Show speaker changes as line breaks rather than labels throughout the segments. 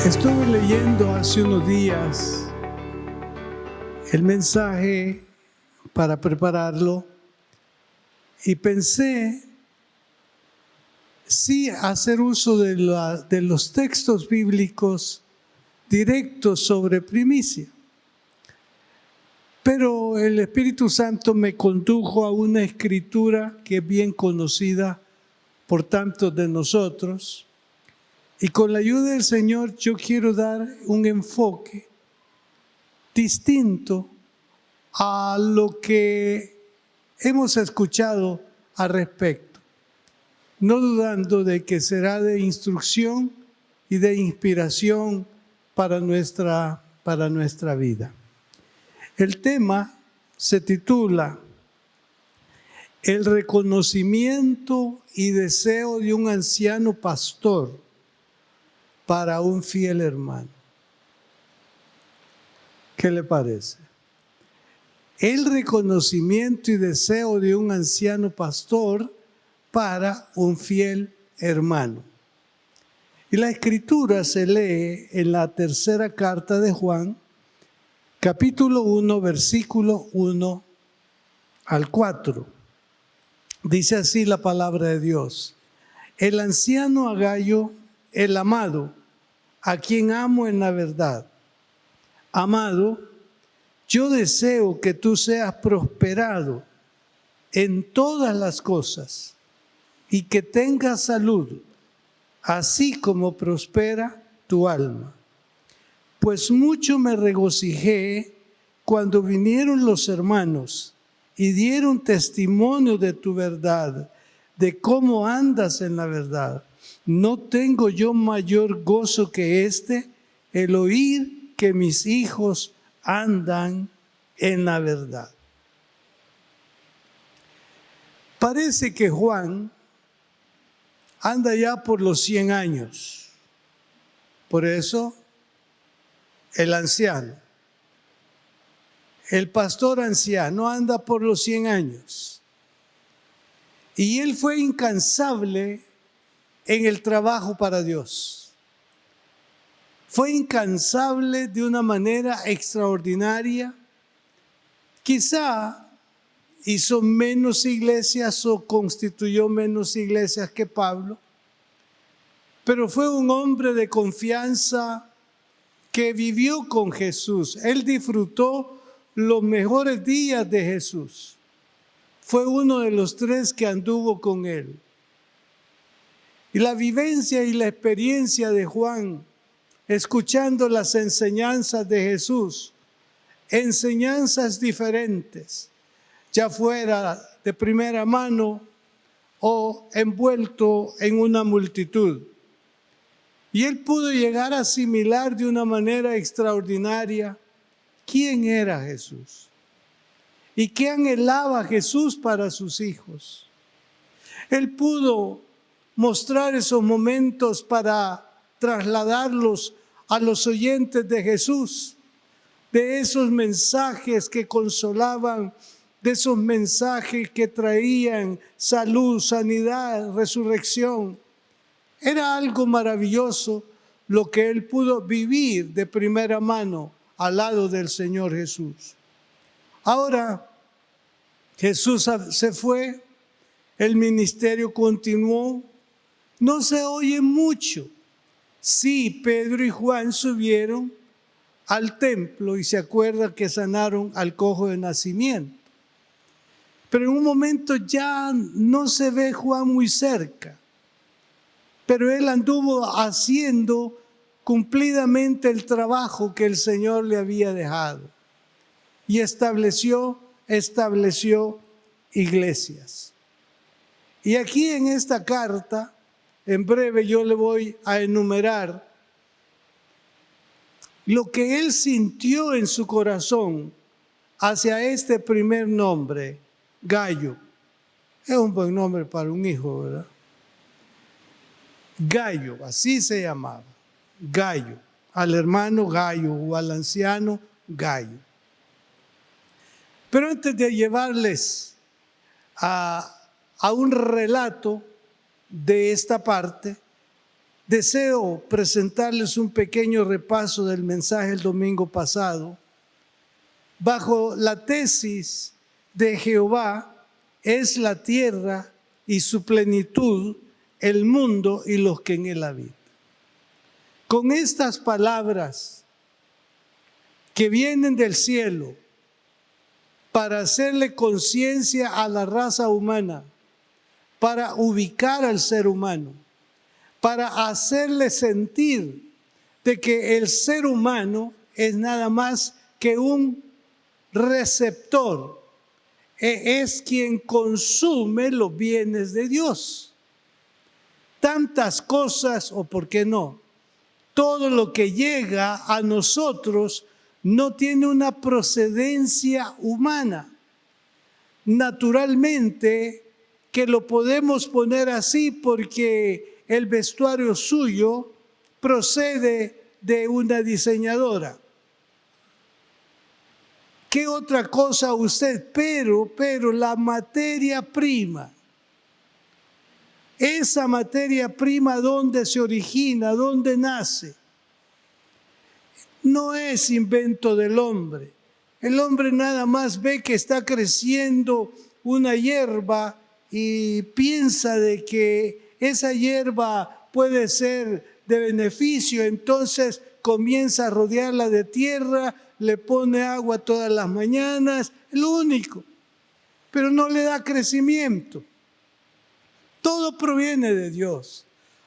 Estuve leyendo hace unos días el mensaje para prepararlo y pensé sí hacer uso de los textos bíblicos directos sobre primicia. Pero el Espíritu Santo me condujo a una escritura que es bien conocida por tantos de nosotros. Y con la ayuda del Señor yo quiero dar un enfoque distinto a lo que hemos escuchado al respecto, no dudando de que será de instrucción y de inspiración para nuestra vida. El tema se titula El reconocimiento y deseo de un anciano pastor para un fiel hermano. ¿Qué le parece? El reconocimiento y deseo de un anciano pastor para un fiel hermano. Y la escritura se lee en la tercera carta de Juan, capítulo 1, versículo 1 al 4. Dice así la palabra de Dios. El anciano Agayo, el amado, a quien amo en la verdad. Amado, yo deseo que tú seas prosperado en todas las cosas y que tengas salud, así como prospera tu alma. Pues mucho me regocijé cuando vinieron los hermanos y dieron testimonio de tu verdad, de cómo andas en la verdad. No tengo yo mayor gozo que el oír que mis hijos andan en la verdad. Parece que Juan anda ya por los 100 años. Por eso, el anciano, el pastor anciano anda por los 100 años. Y él fue incansable en el trabajo para Dios. Fue incansable de una manera extraordinaria. Quizá hizo menos iglesias o constituyó menos iglesias que Pablo, pero fue un hombre de confianza que vivió con Jesús. Él disfrutó los mejores días de Jesús. Fue uno de los 3 que anduvo con él. Y la vivencia y la experiencia de Juan, escuchando las enseñanzas de Jesús, enseñanzas diferentes, ya fuera de primera mano o envuelto en una multitud. Y él pudo llegar a asimilar de una manera extraordinaria quién era Jesús y qué anhelaba Jesús para sus hijos. Él pudo mostrar esos momentos para trasladarlos a los oyentes de Jesús, de esos mensajes que consolaban, de esos mensajes que traían salud, sanidad, resurrección. Era algo maravilloso lo que él pudo vivir de primera mano al lado del Señor Jesús. Ahora, Jesús se fue, el ministerio continuó. No se oye mucho. Sí, Pedro y Juan subieron al templo y se acuerda que sanaron al cojo de nacimiento. Pero en un momento ya no se ve Juan muy cerca. Pero él anduvo haciendo cumplidamente el trabajo que el Señor le había dejado. Y estableció iglesias. Y aquí en esta carta, en breve yo le voy a enumerar lo que él sintió en su corazón hacia este primer nombre, Gayo. Es un buen nombre para un hijo, ¿verdad? Gayo, así se llamaba, Gayo. Al hermano Gayo o al anciano Gayo. Pero antes de llevarles a un relato de esta parte, Deseo presentarles un pequeño repaso del mensaje el domingo pasado, bajo la tesis de Jehová es la tierra y su plenitud, el mundo y los que en él habitan. Con estas palabras que vienen del cielo para hacerle conciencia a la raza humana, para ubicar al ser humano, para hacerle sentir de que el ser humano es nada más que un receptor, es quien consume los bienes de Dios. Tantas cosas, o por qué no, todo lo que llega a nosotros no tiene una procedencia humana. Naturalmente que lo podemos poner así porque el vestuario suyo procede de una diseñadora. ¿Qué otra cosa usted? Pero la materia prima, esa materia prima, ¿dónde se origina? ¿Dónde nace? No es invento del hombre. El hombre nada más ve que está creciendo una hierba y piensa de que esa hierba puede ser de beneficio, entonces comienza a rodearla de tierra, le pone agua todas las mañanas, es lo único, pero no le da crecimiento. Todo proviene de Dios.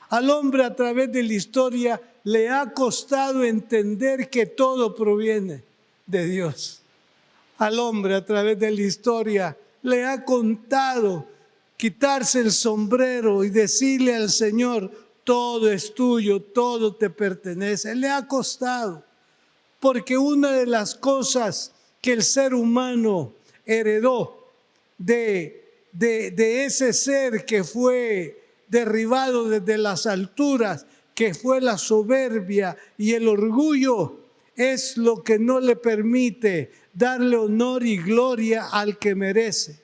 Al hombre a través de la historia le ha costado entender que todo proviene de Dios. Al hombre a través de la historia le ha contado quitarse el sombrero y decirle al Señor, todo es tuyo, todo te pertenece. Le ha costado, porque una de las cosas que el ser humano heredó de ese ser que fue derribado desde las alturas, que fue la soberbia y el orgullo, es lo que no le permite darle honor y gloria al que merece.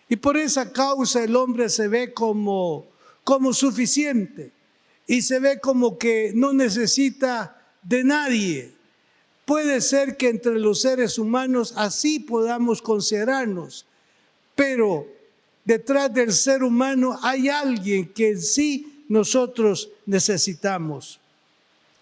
Y por esa causa el hombre se ve como suficiente y se ve como que no necesita de nadie. Puede ser que entre los seres humanos así podamos considerarnos, pero detrás del ser humano hay alguien que en sí nosotros necesitamos.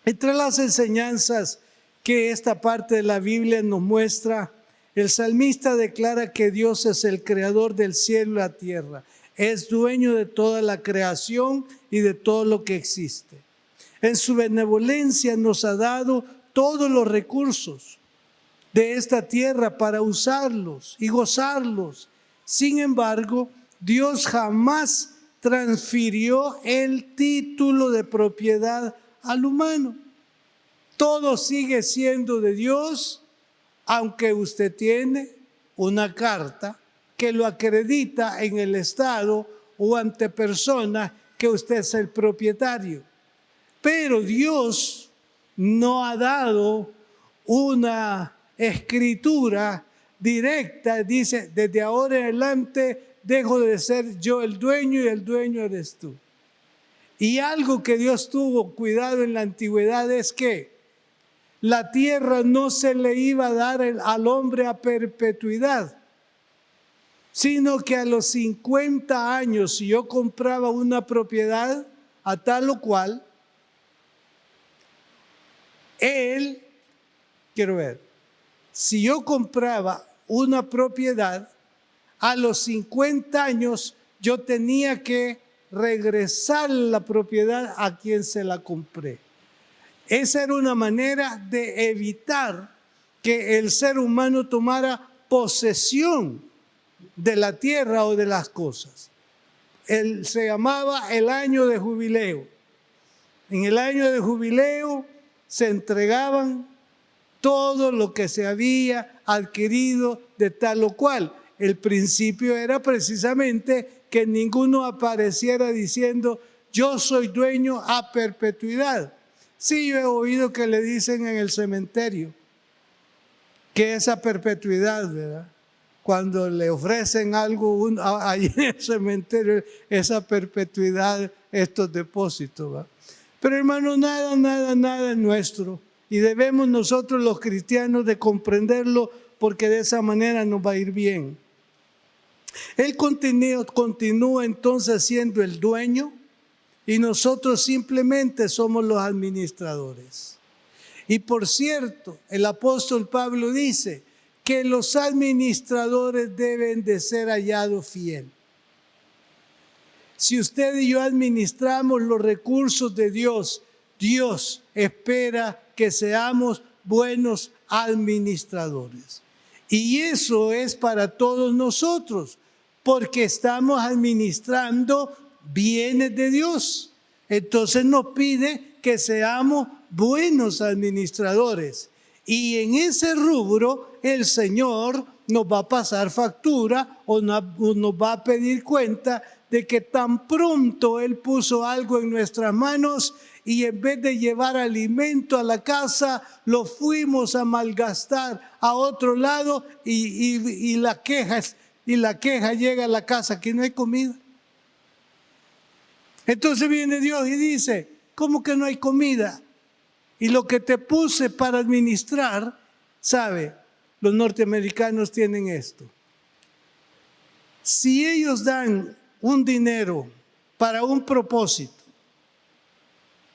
Entre las enseñanzas que esta parte de la Biblia nos muestra, el salmista declara que Dios es el creador del cielo y la tierra, es dueño de toda la creación y de todo lo que existe. En su benevolencia nos ha dado todos los recursos de esta tierra para usarlos y gozarlos. Sin embargo, Dios jamás transfirió el título de propiedad al humano. Todo sigue siendo de Dios, aunque usted tiene una carta que lo acredita en el Estado o ante personas que usted es el propietario. Pero Dios no ha dado una escritura directa, dice, desde ahora en adelante dejo de ser yo el dueño y el dueño eres tú. Y algo que Dios tuvo cuidado en la antigüedad es que la tierra no se le iba a dar al hombre a perpetuidad, sino que a los 50 años, si yo compraba una propiedad a tal o cual, si yo compraba una propiedad, a los 50 años yo tenía que regresar la propiedad a quien se la compré. Esa era una manera de evitar que el ser humano tomara posesión de la tierra o de las cosas. Se llamaba el año de jubileo. En el año de jubileo se entregaban todo lo que se había adquirido de tal o cual. El principio era precisamente que ninguno apareciera diciendo yo soy dueño a perpetuidad. Sí, yo he oído que le dicen en el cementerio que esa perpetuidad, ¿verdad? Cuando le ofrecen algo allí en el cementerio, esa perpetuidad, estos depósitos, ¿verdad? Pero hermano, nada es nuestro. Y debemos nosotros los cristianos de comprenderlo, porque de esa manera nos va a ir bien. Él continúa entonces siendo el dueño y nosotros simplemente somos los administradores. Y por cierto, el apóstol Pablo dice que los administradores deben de ser hallados fieles. Si usted y yo administramos los recursos de Dios, Dios espera que seamos buenos administradores. Y eso es para todos nosotros, porque estamos administrando bienes de Dios. Entonces nos pide que seamos buenos administradores. Y en ese rubro el Señor nos va a pasar factura o nos va a pedir cuenta de que tan pronto Él puso algo en nuestras manos y en vez de llevar alimento a la casa, lo fuimos a malgastar a otro lado y la queja llega a la casa que no hay comida. Entonces viene Dios y dice, ¿cómo que no hay comida? Y lo que te puse para administrar, ¿sabe? Los norteamericanos tienen esto. Si ellos dan un dinero para un propósito,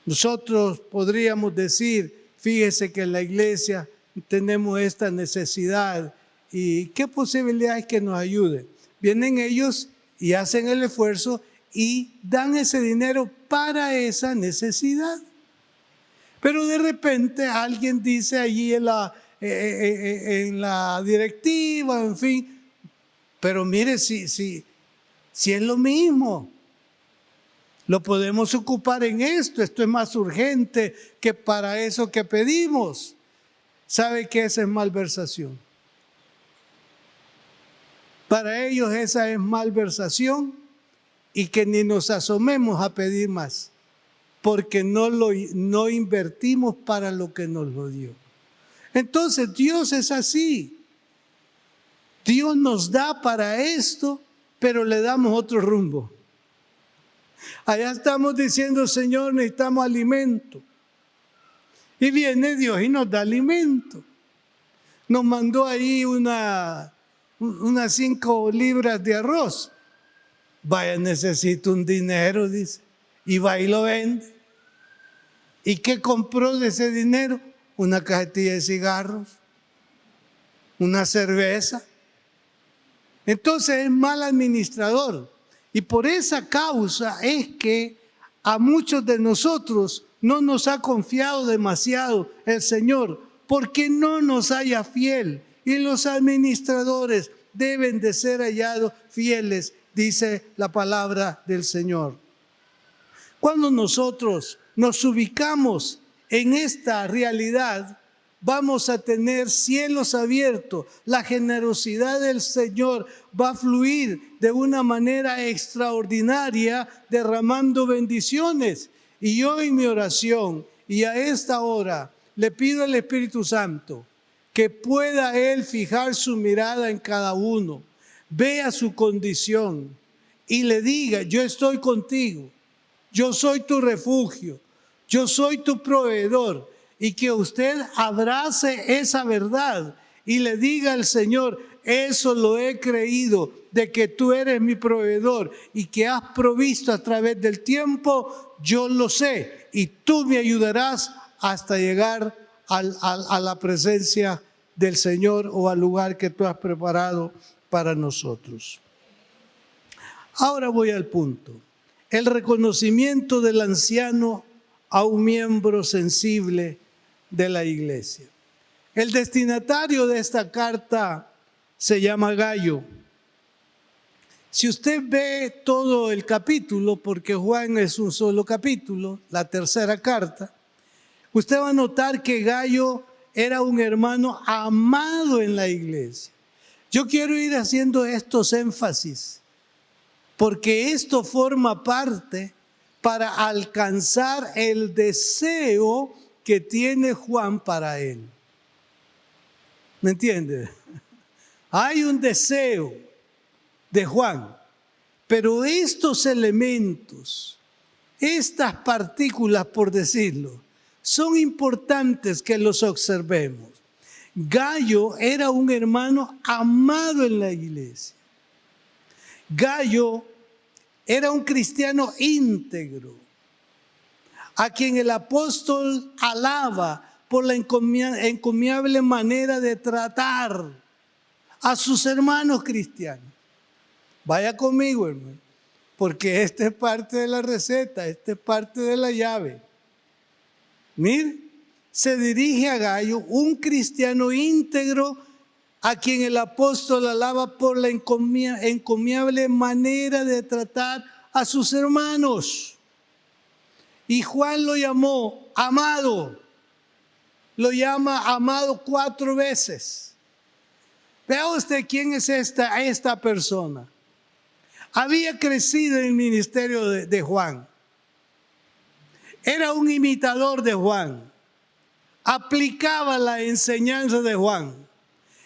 nosotros podríamos decir, fíjese que en la iglesia tenemos esta necesidad y qué posibilidad hay que nos ayude. Vienen ellos y hacen el esfuerzo y dan ese dinero para esa necesidad. Pero de repente alguien dice allí en la directiva, en fin, pero mire, si es lo mismo, lo podemos ocupar en esto es más urgente que para eso que pedimos. ¿Sabe qué? Esa es malversación. Para ellos esa es malversación y que ni nos asomemos a pedir más, porque no invertimos para lo que nos lo dio. Entonces Dios es así. Dios nos da para esto, pero le damos otro rumbo. Allá estamos diciendo, Señor, necesitamos alimento. Y viene Dios y nos da alimento. Nos mandó ahí unas 5 libras de arroz. Vaya, necesito un dinero, dice. Y va y lo vende. ¿Y qué compró de ese dinero? Una cajetilla de cigarros, una cerveza. Entonces es mal administrador. Y por esa causa es que a muchos de nosotros no nos ha confiado demasiado el Señor, porque no nos haya fiel. Y los administradores deben de ser hallados fieles, dice la palabra del Señor. Cuando nosotros nos ubicamos en esta realidad, vamos a tener cielos abiertos. La generosidad del Señor va a fluir de una manera extraordinaria, derramando bendiciones. Y yo en mi oración y a esta hora le pido al Espíritu Santo que pueda Él fijar su mirada en cada uno, vea su condición y le diga, yo estoy contigo, yo soy tu refugio, yo soy tu proveedor. Y que usted abrace esa verdad y le diga al Señor, eso lo he creído, de que tú eres mi proveedor y que has provisto a través del tiempo, yo lo sé y tú me ayudarás hasta llegar a la presencia del Señor o al lugar que tú has preparado para nosotros. Ahora voy al punto. El reconocimiento del anciano a un miembro sensible de la iglesia. El destinatario de esta carta se llama Gayo. Si usted ve todo el capítulo, porque Juan es un solo capítulo, la tercera carta, usted va a notar que Gayo era un hermano amado en la iglesia. Yo quiero ir haciendo estos énfasis, porque esto forma parte para alcanzar el deseo que tiene Juan para él. ¿Me entiende? Hay un deseo de Juan, pero estos elementos Estas partículas, por decirlo, son importantes que los observemos. Gayo era un hermano amado en la iglesia. Gayo era un cristiano íntegro, a quien el apóstol alaba por la encomiable manera de tratar a sus hermanos cristianos. Vaya conmigo, hermano, porque esta es parte de la receta, esta es parte de la llave. Mire, se dirige a Gayo, un cristiano íntegro, a quien el apóstol alaba por la encomiable manera de tratar a sus hermanos. Y Juan lo llamó amado. Lo llama amado 4 veces. Vea usted quién es esta persona. Había crecido en el ministerio de Juan. Era un imitador de Juan. Aplicaba la enseñanza de Juan.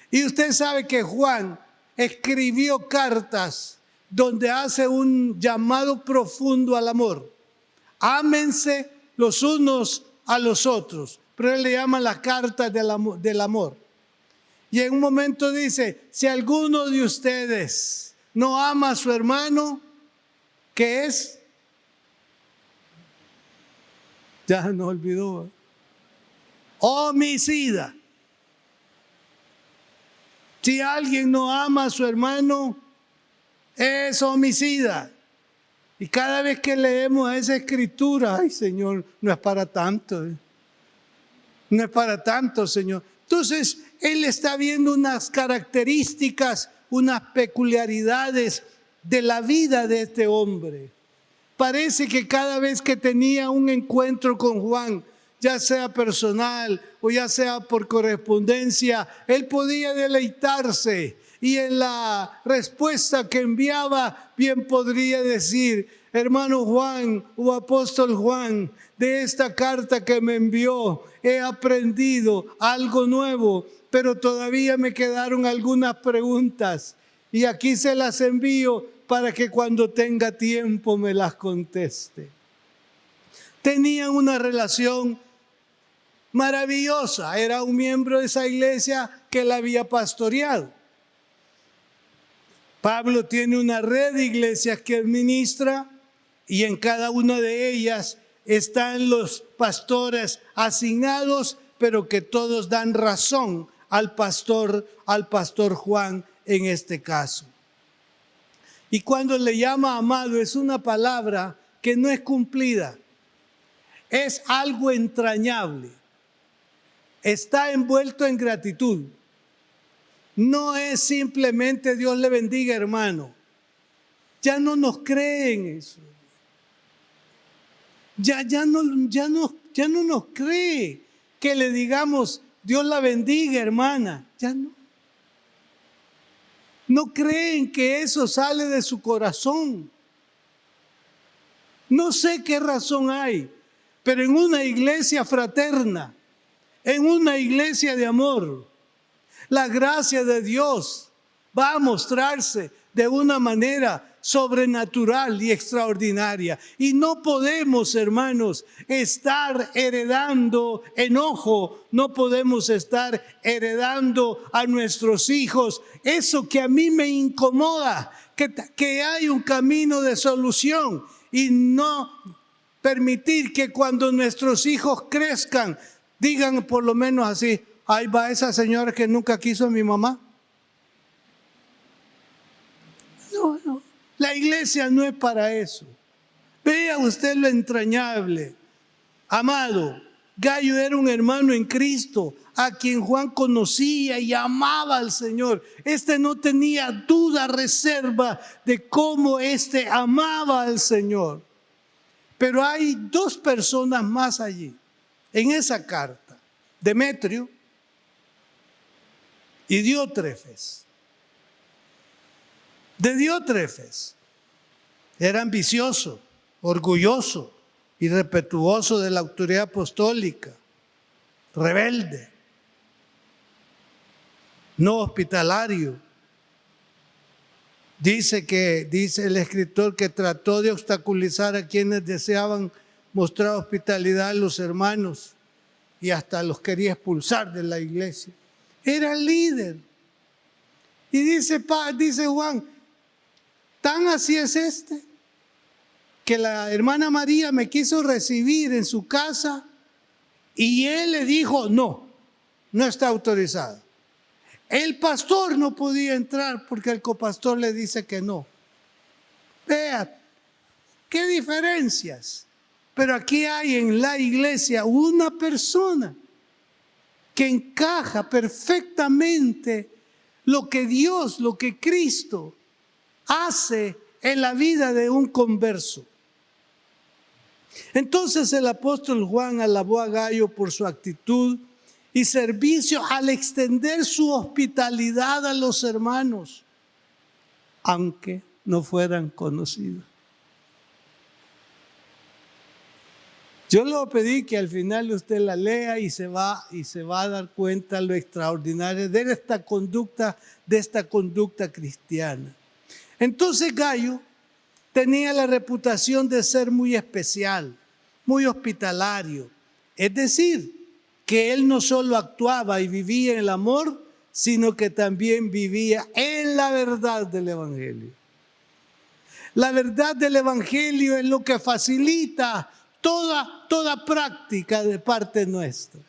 Y usted sabe que Juan escribió cartas donde hace un llamado profundo al amor. Ámense los unos a los otros. Pero él le llama las cartas del amor. Y en un momento dice, si alguno de ustedes no ama a su hermano, ¿qué es? Ya nos olvidó. Homicida. Si alguien no ama a su hermano, es homicida. Y cada vez que leemos esa escritura, ay Señor, no es para tanto. No es para tanto, Señor. Entonces, Él está viendo unas características, unas peculiaridades de la vida de este hombre. Parece que cada vez que tenía un encuentro con Juan, ya sea personal o ya sea por correspondencia, él podía deleitarse y en la respuesta que enviaba bien podría decir, hermano Juan o apóstol Juan, de esta carta que me envió he aprendido algo nuevo, pero todavía me quedaron algunas preguntas y aquí se las envío para que cuando tenga tiempo me las conteste. Tenían una relación maravillosa, era un miembro de esa iglesia que la había pastoreado. Pablo tiene una red de iglesias que administra y en cada una de ellas están los pastores asignados, pero que todos dan razón al pastor Juan en este caso. Y cuando le llama amado es una palabra que no es cumplida, es algo entrañable. Está envuelto en gratitud. No es simplemente Dios le bendiga, hermano. Ya no nos creen eso. Ya no nos cree que le digamos Dios la bendiga, hermana. Ya no. No creen que eso sale de su corazón. No sé qué razón hay, pero en una iglesia fraterna, en una iglesia de amor, la gracia de Dios va a mostrarse de una manera sobrenatural y extraordinaria. Y no podemos, hermanos, estar heredando enojo, no podemos estar heredando a nuestros hijos eso que a mí me incomoda, que hay un camino de solución y no permitir que cuando nuestros hijos crezcan, digan por lo menos así, ahí va esa señora que nunca quiso a mi mamá. No. La iglesia no es para eso. Vea usted lo entrañable. Amado, Gayo era un hermano en Cristo, a quien Juan conocía y amaba al Señor. No tenía duda, reserva de cómo amaba al Señor. Pero hay 2 personas más allí, en esa carta. Demetrio y Diótrefes. De Diótrefes era ambicioso, orgulloso, irrespetuoso de la autoridad apostólica, rebelde, no hospitalario, Dice el escritor que trató de obstaculizar a quienes deseaban mostrar hospitalidad a los hermanos y hasta los quería expulsar de la iglesia. Era líder. Y dice Juan, tan así es que la hermana María me quiso recibir en su casa y él le dijo, no está autorizado. El pastor no podía entrar porque el copastor le dice que no. Vea, qué diferencias. Pero aquí hay en la iglesia una persona que encaja perfectamente lo que Dios, lo que Cristo hace en la vida de un converso. Entonces el apóstol Juan alabó a Gayo por su actitud y servicio al extender su hospitalidad a los hermanos, aunque no fueran conocidos. Yo le pedí que al final usted la lea y se va a dar cuenta lo extraordinario de esta conducta cristiana. Entonces Gayo tenía la reputación de ser muy especial, muy hospitalario. Es decir, que él no solo actuaba y vivía en el amor, sino que también vivía en la verdad del Evangelio. La verdad del Evangelio es lo que facilita toda práctica de parte nuestra.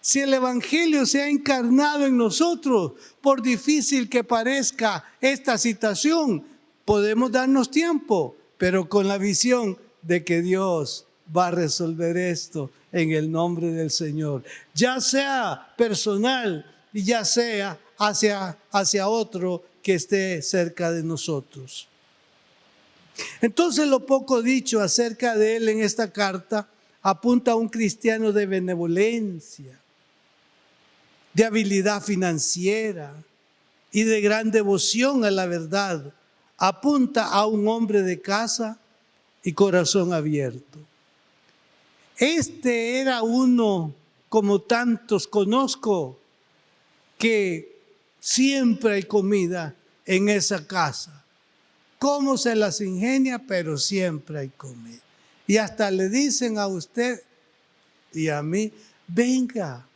Si el Evangelio se ha encarnado en nosotros, por difícil que parezca esta situación, podemos darnos tiempo, pero con la visión de que Dios va a resolver esto en el nombre del Señor, ya sea personal y ya sea hacia otro que esté cerca de nosotros. Entonces lo poco dicho acerca de él en esta carta apunta a un cristiano de benevolencia, de habilidad financiera y de gran devoción a la verdad. Apunta a un hombre de casa y corazón abierto. Este era uno, como tantos conozco, que siempre hay comida en esa casa. Cómo se las ingenia, pero siempre hay comida. Y hasta le dicen a usted y a mí, venga,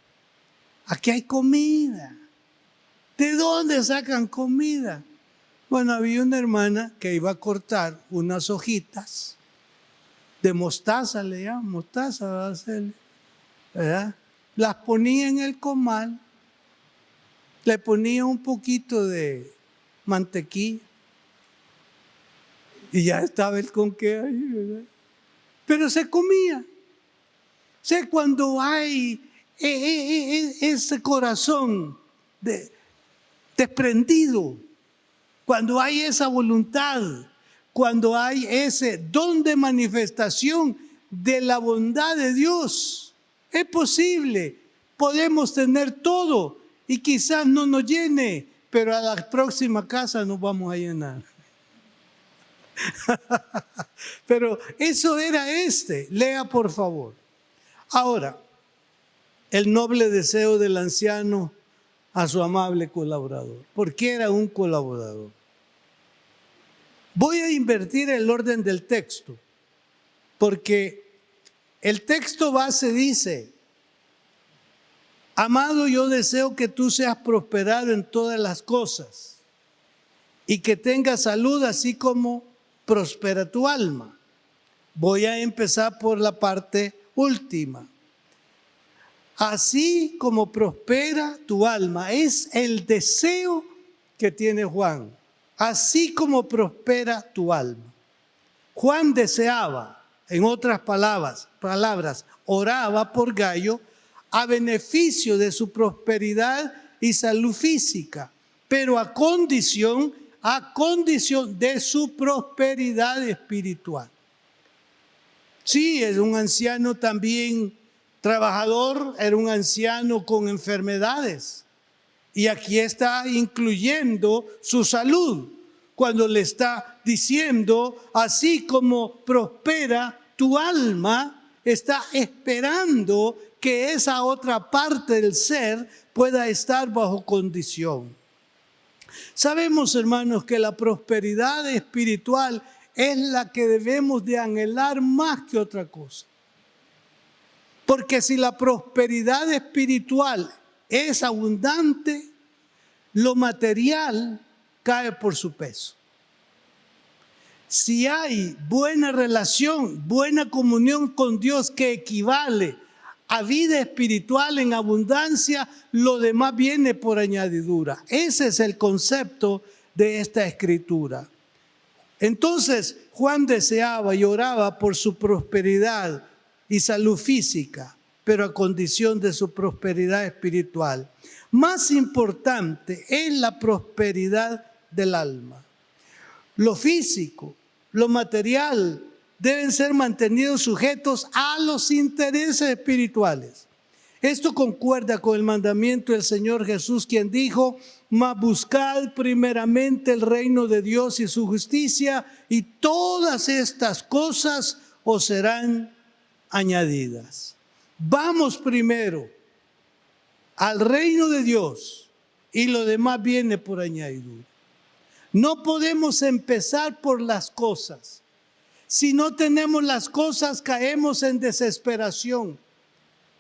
aquí hay comida. ¿De dónde sacan comida? Bueno, había una hermana que iba a cortar unas hojitas de mostaza, le llaman, mostaza, ¿verdad? Las ponía en el comal, le ponía un poquito de mantequilla y ya estaba el conque ahí, ¿verdad? Pero se comía. O sea, cuando hay ese corazón desprendido, cuando hay esa voluntad, cuando hay ese don de manifestación de la bondad de Dios, es posible. Podemos tener todo y quizás no nos llene, pero a la próxima casa nos vamos a llenar. Pero eso era lea por favor. Ahora, el noble deseo del anciano a su amable colaborador. ¿Por qué era un colaborador? Voy a invertir el orden del texto, porque el texto base dice, amado, yo deseo que tú seas prosperado en todas las cosas y que tengas salud así como prospera tu alma. Voy a empezar por la parte última. Así como prospera tu alma, es el deseo que tiene Juan. Así como prospera tu alma. Juan deseaba, en otras palabras, oraba por Gayo a beneficio de su prosperidad y salud física, pero a condición de su prosperidad espiritual. Sí, es un anciano también trabajador, era un anciano con enfermedades. Y aquí está incluyendo su salud, cuando le está diciendo, así como prospera tu alma, está esperando que esa otra parte del ser pueda estar bajo condición. Sabemos, hermanos, que la prosperidad espiritual es la que debemos de anhelar más que otra cosa. Porque si la prosperidad espiritual es abundante, lo material cae por su peso. Si hay buena relación, buena comunión con Dios que equivale a vida espiritual en abundancia, lo demás viene por añadidura. Ese es el concepto de esta escritura. Entonces Juan deseaba y oraba por su prosperidad y salud física, pero a condición de su prosperidad espiritual. Más importante es la prosperidad del alma. Lo físico, lo material, deben ser mantenidos sujetos a los intereses espirituales. Esto concuerda con el mandamiento del Señor Jesús, quien dijo: mas buscad primeramente el reino de Dios y su justicia, y todas estas cosas os serán añadidas. Vamos primero al reino de Dios y lo demás viene por añadidura. No podemos empezar por las cosas. Si no tenemos las cosas, caemos en desesperación.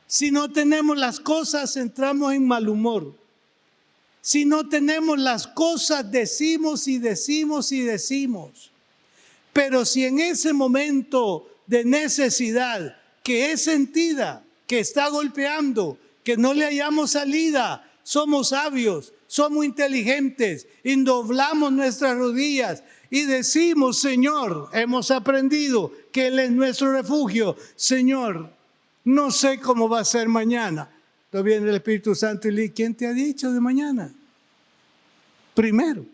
Si no tenemos las cosas, entramos en mal humor. Si no tenemos las cosas, decimos y decimos y decimos. Pero si en ese momento de necesidad que es sentida, que está golpeando, que no le hallamos salida, somos sabios, somos inteligentes y doblamos nuestras rodillas y decimos: Señor, hemos aprendido que Él es nuestro refugio. Señor, no sé cómo va a ser mañana. Entonces viene el Espíritu Santo y le dice: ¿quién te ha dicho de mañana? Primero.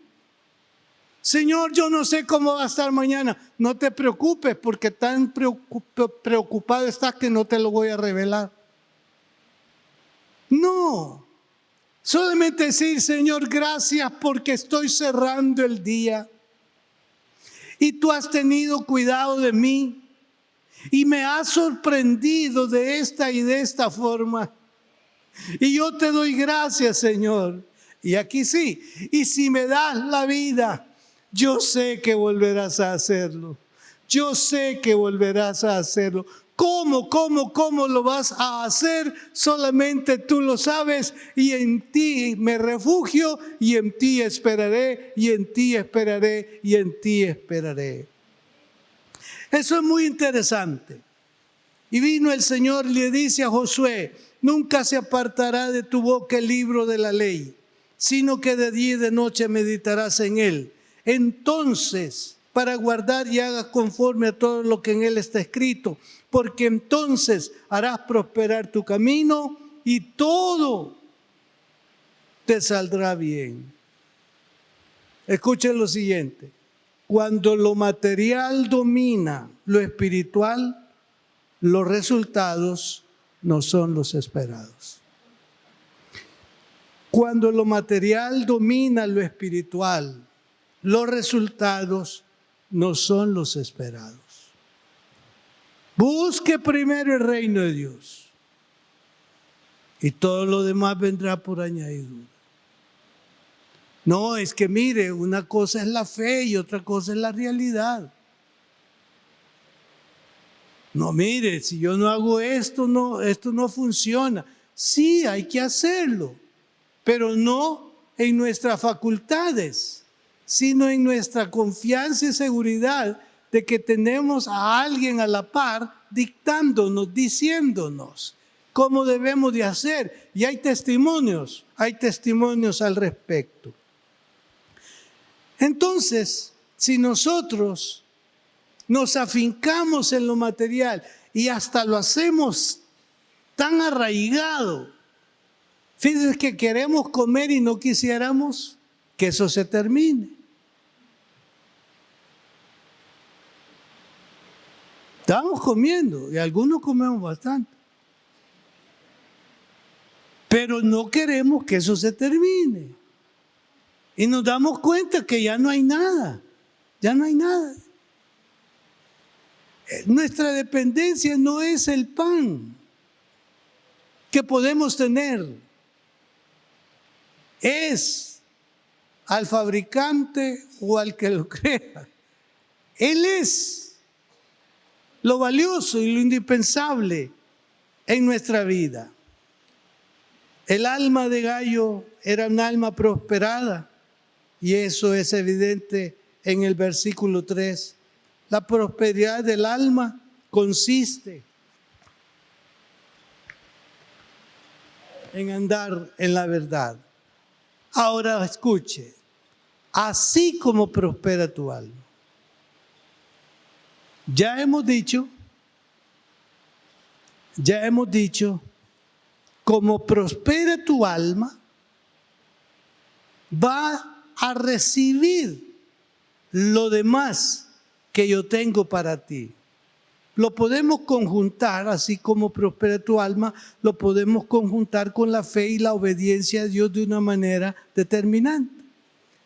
Señor, yo no sé cómo va a estar mañana. No te preocupes, porque tan preocupado estás que no te lo voy a revelar. No. Solamente decir: Señor, gracias porque estoy cerrando el día y tú has tenido cuidado de mí y me has sorprendido de esta y de esta forma. Y yo te doy gracias, Señor. Y aquí sí, y si me das la vida, yo sé que volverás a hacerlo. Yo sé que volverás a hacerlo. ¿Cómo lo vas a hacer? Solamente tú lo sabes, y en ti me refugio, y en ti esperaré, y en ti esperaré, y en ti esperaré. Eso es muy interesante. Y vino el Señor y le dice a Josué: nunca se apartará de tu boca el libro de la ley, sino que de día y de noche meditarás en él. Entonces, para guardar y hagas conforme a todo lo que en él está escrito, porque entonces harás prosperar tu camino y todo te saldrá bien. Escuchen lo siguiente: cuando lo material domina lo espiritual, los resultados no son los esperados. Cuando lo material domina lo espiritual, los resultados no son los esperados. Busque primero el reino de Dios y todo lo demás vendrá por añadidura. No, es que mire, una cosa es la fe y otra cosa es la realidad. No, mire, si yo no hago esto no funciona. Sí, hay que hacerlo, pero no en nuestras facultades, sino en nuestra confianza y seguridad de que tenemos a alguien a la par dictándonos, diciéndonos cómo debemos de hacer. Y hay testimonios al respecto. Entonces, si nosotros nos afincamos en lo material y hasta lo hacemos tan arraigado, fíjense que queremos comer y no quisiéramos que eso se termine. Estamos comiendo y algunos comemos bastante, pero no queremos que eso se termine. Y nos damos cuenta que ya no hay nada, ya no hay nada. Nuestra dependencia no es el pan que podemos tener, es al fabricante o al que lo crea. Él es lo valioso y lo indispensable en nuestra vida. El alma de Gallo era un alma prosperada y eso es evidente en el versículo 3. La prosperidad del alma consiste en andar en la verdad. Ahora escuche, así como prospera tu alma. Ya hemos dicho, como prospera tu alma, va a recibir lo demás que yo tengo para ti. Lo podemos conjuntar, así como prospera tu alma, lo podemos conjuntar con la fe y la obediencia a Dios de una manera determinante.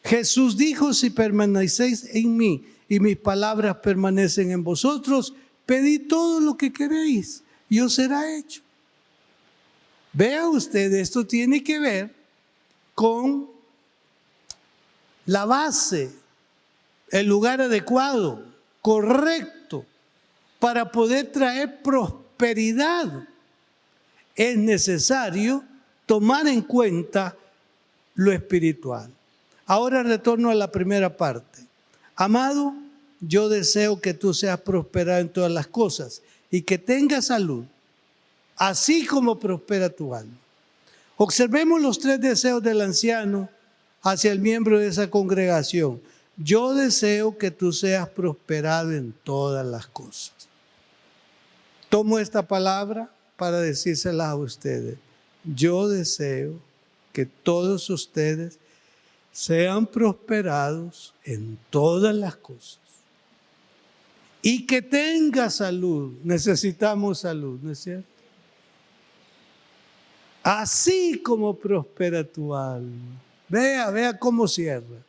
Jesús dijo, si permanecéis en mí y mis palabras permanecen en vosotros, pedid todo lo que queréis y os será hecho. Vea usted, esto tiene que ver con la base, el lugar adecuado, correcto, para poder traer prosperidad. Es necesario tomar en cuenta lo espiritual. Ahora retorno a la primera parte. Amado, yo deseo que tú seas prosperado en todas las cosas y que tengas salud, así como prospera tu alma. Observemos los 3 deseos del anciano hacia el miembro de esa congregación. Yo deseo que tú seas prosperado en todas las cosas. Tomo esta palabra para decírsela a ustedes. Yo deseo que todos ustedes sean prosperados en todas las cosas. Y que tenga salud. Necesitamos salud, ¿no es cierto? Así como prospera tu alma. Vea cómo cierra.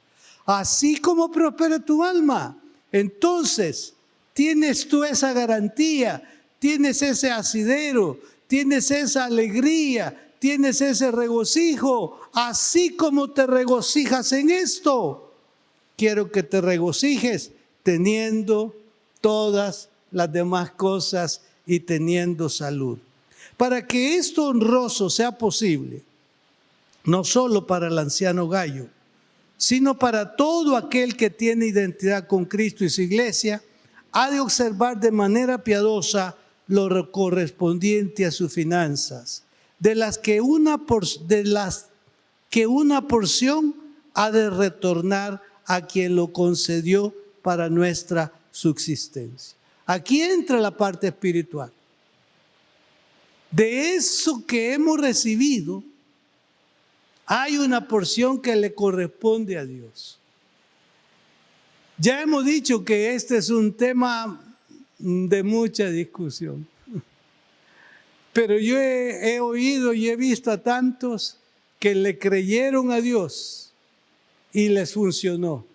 Así como prospera tu alma. Entonces, tienes tú esa garantía, tienes ese asidero, tienes esa alegría, tienes ese regocijo. Así como te regocijas en esto, quiero que te regocijes teniendo todas las demás cosas y teniendo salud. Para que esto honroso sea posible, no solo para el anciano Gallo, sino para todo aquel que tiene identidad con Cristo y su iglesia, ha de observar de manera piadosa lo correspondiente a sus finanzas, de las que una porción ha de retornar a quien lo concedió para nuestra subsistencia. Aquí entra la parte espiritual. De eso que hemos recibido, hay una porción que le corresponde a Dios. Ya hemos dicho que este es un tema de mucha discusión. Pero yo he oído y he visto a tantos que le creyeron a Dios y les funcionó.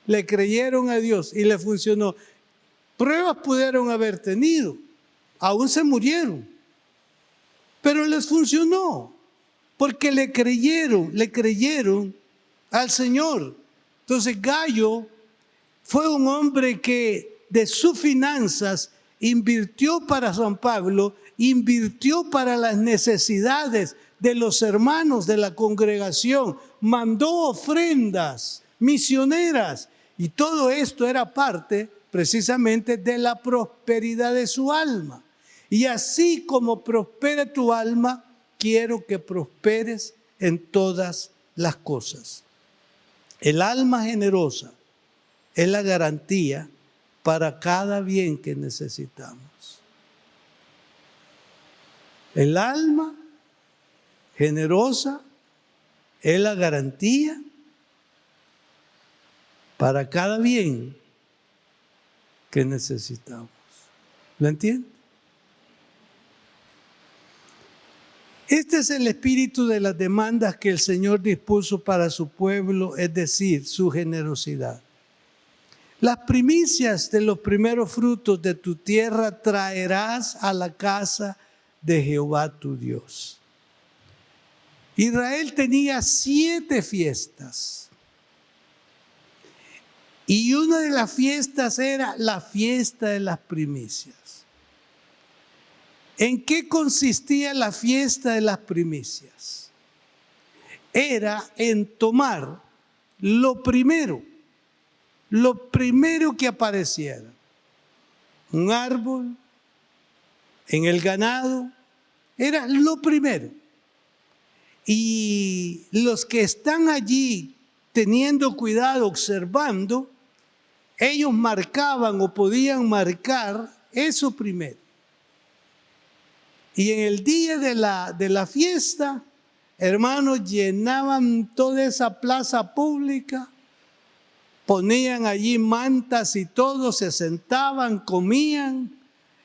Le creyeron a Dios y les funcionó. Pruebas pudieron haber tenido, aún se murieron, pero les funcionó. Porque le creyeron al Señor. Entonces Gallo fue un hombre que de sus finanzas invirtió para San Pablo, invirtió para las necesidades de los hermanos de la congregación, mandó ofrendas misioneras y todo esto era parte precisamente de la prosperidad de su alma. Y así como prospera tu alma, quiero que prosperes en todas las cosas. El alma generosa es la garantía para cada bien que necesitamos. El alma generosa es la garantía para cada bien que necesitamos. ¿Lo entiende? Este es el espíritu de las demandas que el Señor dispuso para su pueblo, es decir, su generosidad. Las primicias de los primeros frutos de tu tierra traerás a la casa de Jehová tu Dios. Israel tenía 7 fiestas. Y una de las fiestas era la fiesta de las primicias. ¿En qué consistía la fiesta de las primicias? Era en tomar lo primero que apareciera. Un árbol, en el ganado, era lo primero. Y los que están allí teniendo cuidado, observando, ellos marcaban o podían marcar eso primero. Y en el día de la fiesta, hermanos, llenaban toda esa plaza pública, ponían allí mantas y todo, se sentaban, comían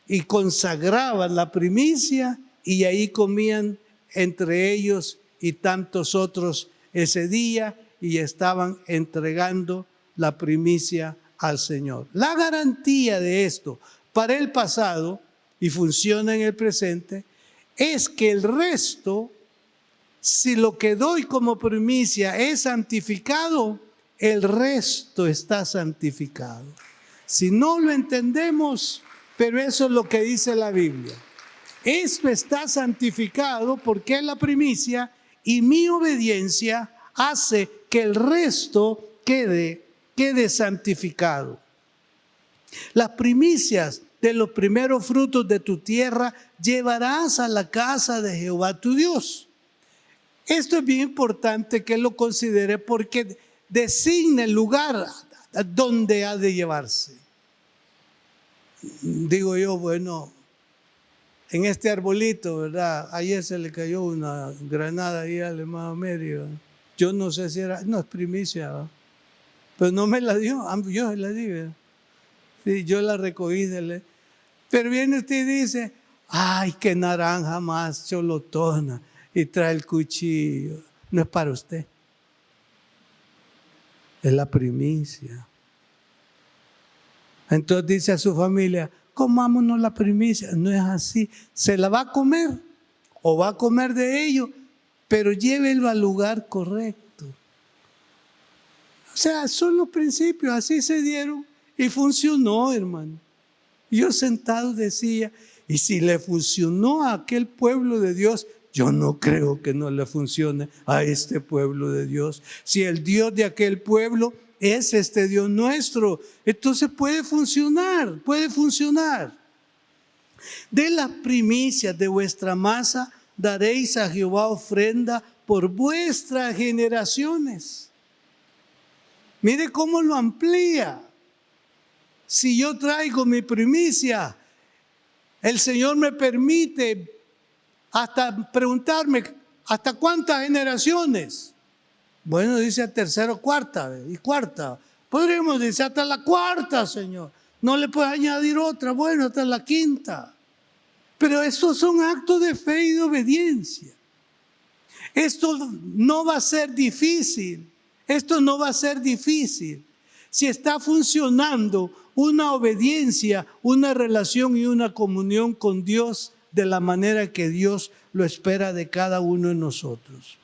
y consagraban la primicia y ahí comían entre ellos y tantos otros ese día y estaban entregando la primicia al Señor. La garantía de esto para el pasado y funciona en el presente, es que el resto, si lo que doy como primicia es santificado, el resto está santificado. Si no lo entendemos, pero eso es lo que dice la Biblia. Esto está santificado porque es la primicia y mi obediencia hace que el resto quede santificado. Las primicias de los primeros frutos de tu tierra llevarás a la casa de Jehová tu Dios. Esto es bien importante que lo considere porque designa el lugar donde ha de llevarse. Digo yo, bueno, en este arbolito, ¿verdad? Ayer se le cayó una granada ahí al hermano medio. Yo no sé si era, no es primicia, ¿verdad? Pero no me la dio, yo se la di, ¿verdad? Sí, yo la recogí de él. Pero viene usted y dice, ay, qué naranja más cholotona, y trae el cuchillo. No es para usted. Es la primicia. Entonces dice a su familia, comámonos la primicia. No es así. Se la va a comer o va a comer de ello, pero llévelo al lugar correcto. O sea, son los principios, así se dieron y funcionó, hermano. Yo sentado decía, y si le funcionó a aquel pueblo de Dios, yo no creo que no le funcione a este pueblo de Dios. Si el Dios de aquel pueblo es este Dios nuestro, entonces puede funcionar, puede funcionar. De las primicias de vuestra masa daréis a Jehová ofrenda por vuestras generaciones. Mire cómo lo amplía. Si yo traigo mi primicia, el Señor me permite hasta preguntarme, ¿hasta cuántas generaciones? Bueno, dice tercera, cuarta y cuarta. Podríamos decir hasta la cuarta, Señor. No le puedes añadir otra, bueno, hasta la quinta. Pero estos son actos de fe y de obediencia. Esto no va a ser difícil. Esto no va a ser difícil. Si está funcionando una obediencia, una relación y una comunión con Dios de la manera que Dios lo espera de cada uno de nosotros.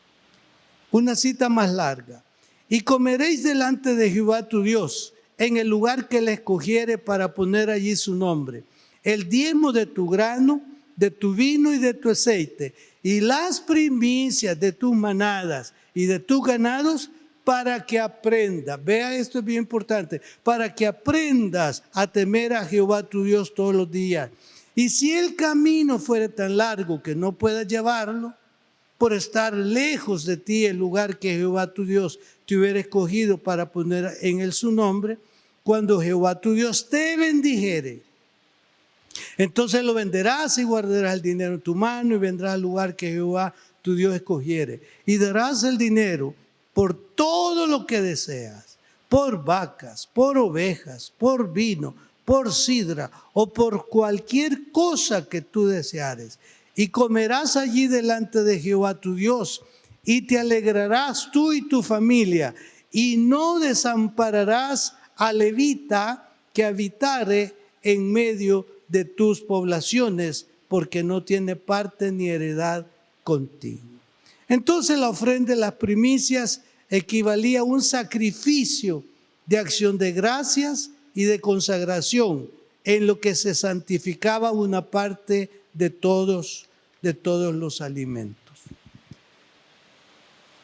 Una cita más larga. Y comeréis delante de Jehová tu Dios en el lugar que le escogiere para poner allí su nombre. El diezmo de tu grano, de tu vino y de tu aceite, y las primicias de tus manadas y de tus ganados, para que aprendas, vea, esto es bien importante, para que aprendas a temer a Jehová tu Dios todos los días. Y si el camino fuera tan largo que no puedas llevarlo, por estar lejos de ti el lugar que Jehová tu Dios te hubiera escogido para poner en él su nombre, cuando Jehová tu Dios te bendijere, entonces lo venderás y guardarás el dinero en tu mano y vendrás al lugar que Jehová tu Dios escogiere. Y darás el dinero por todo lo que deseas, por vacas, por ovejas, por vino, por sidra o por cualquier cosa que tú deseares. Y comerás allí delante de Jehová tu Dios y te alegrarás tú y tu familia y no desampararás al levita que habitare en medio de tus poblaciones, porque no tiene parte ni heredad contigo. Entonces la ofrenda de las primicias equivalía a un sacrificio de acción de gracias y de consagración, en lo que se santificaba una parte de todos los alimentos.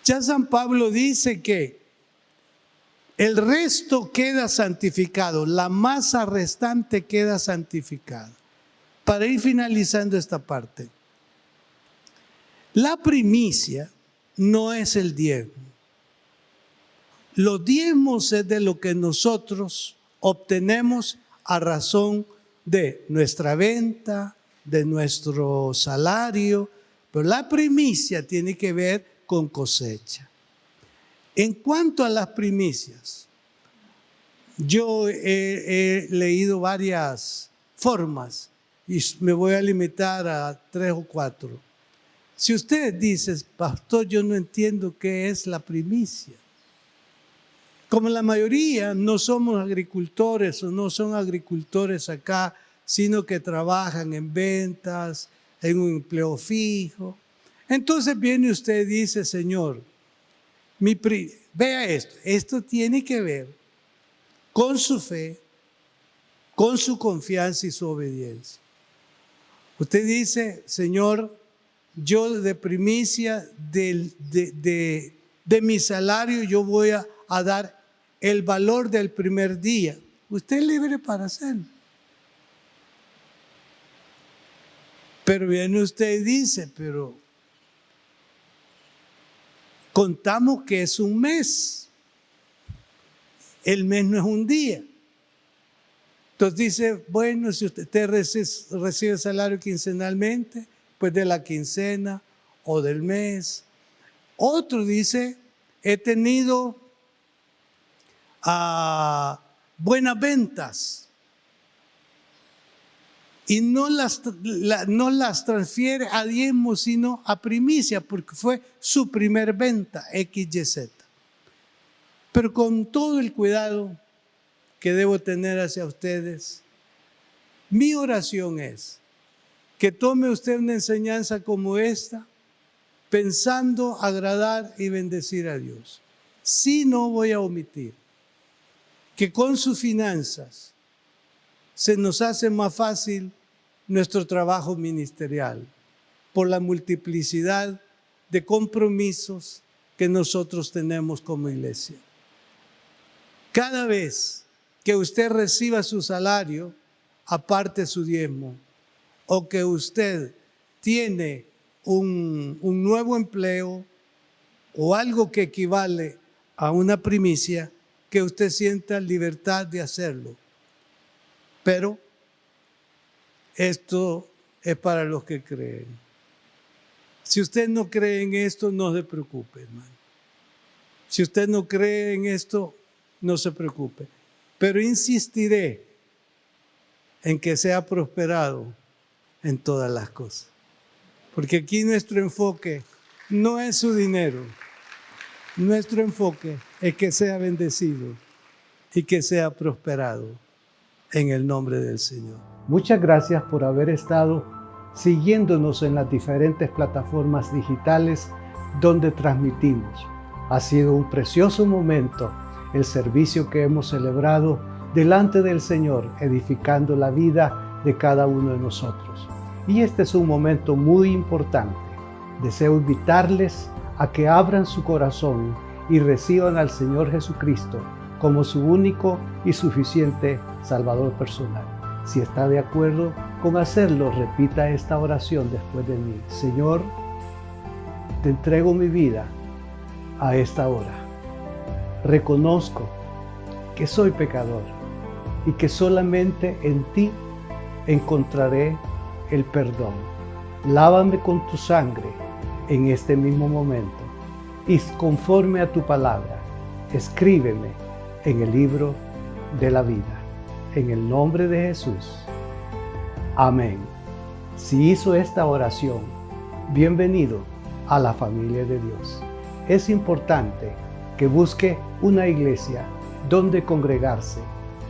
Ya San Pablo dice que el resto queda santificado, la masa restante queda santificada. Para ir finalizando esta parte, la primicia no es el diezmo. Los diezmos es de lo que nosotros obtenemos a razón de nuestra venta, de nuestro salario, pero la primicia tiene que ver con cosecha. En cuanto a las primicias, yo he leído varias formas y me voy a limitar a 3 o 4. Si usted dice, pastor, yo no entiendo qué es la primicia. Como la mayoría no somos agricultores o no son agricultores acá, sino que trabajan en ventas, en un empleo fijo. Entonces viene usted y dice, Señor, vea esto tiene que ver con su fe, con su confianza y su obediencia. Usted dice, Señor, yo de primicia de mi salario yo voy a dar el valor del primer día. Usted es libre para hacerlo. Pero viene usted y dice, pero contamos que es un mes. El mes no es un día. Entonces dice, bueno, si usted recibe salario quincenalmente, pues de la quincena o del mes. Otro dice, he tenido buenas ventas y no las transfiere a diezmo, sino a primicia, porque fue su primer venta, XYZ. Pero con todo el cuidado que debo tener hacia ustedes, mi oración es que tome usted una enseñanza como esta, pensando agradar y bendecir a Dios. Sí, no voy a omitir que con sus finanzas se nos hace más fácil nuestro trabajo ministerial por la multiplicidad de compromisos que nosotros tenemos como iglesia. Cada vez que usted reciba su salario, aparte su diezmo, o que usted tiene un nuevo empleo o algo que equivale a una primicia, que usted sienta libertad de hacerlo. Pero esto es para los que creen. Si usted no cree en esto, no se preocupe, hermano. Si usted no cree en esto, no se preocupe. Pero insistiré en que sea prosperado en todas las cosas. Porque aquí nuestro enfoque no es su dinero. Nuestro enfoque es que sea bendecido y que sea prosperado en el nombre del Señor. Muchas gracias por haber estado siguiéndonos en las diferentes plataformas digitales donde transmitimos. Ha sido un precioso momento el servicio que hemos celebrado delante del Señor, edificando la vida de cada uno de nosotros. Y este es un momento muy importante. Deseo invitarles a que abran su corazón y reciban al Señor Jesucristo como su único y suficiente Salvador personal. Si está de acuerdo con hacerlo, repita esta oración después de mí. Señor, te entrego mi vida a esta hora. Reconozco que soy pecador y que solamente en ti encontraré el perdón. Lávame con tu sangre en este mismo momento y conforme a tu palabra, escríbeme en el libro de la vida. En el nombre de Jesús. Amén. Si hizo esta oración, bienvenido a la familia de Dios. Es importante que busque una iglesia donde congregarse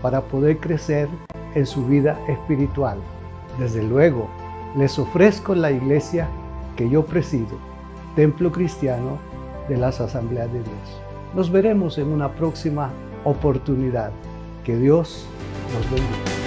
para poder crecer en su vida espiritual. Desde luego, les ofrezco la iglesia que yo presido, Templo Cristiano de las Asambleas de Dios. Nos veremos en una próxima oportunidad. Que Dios nos bendiga.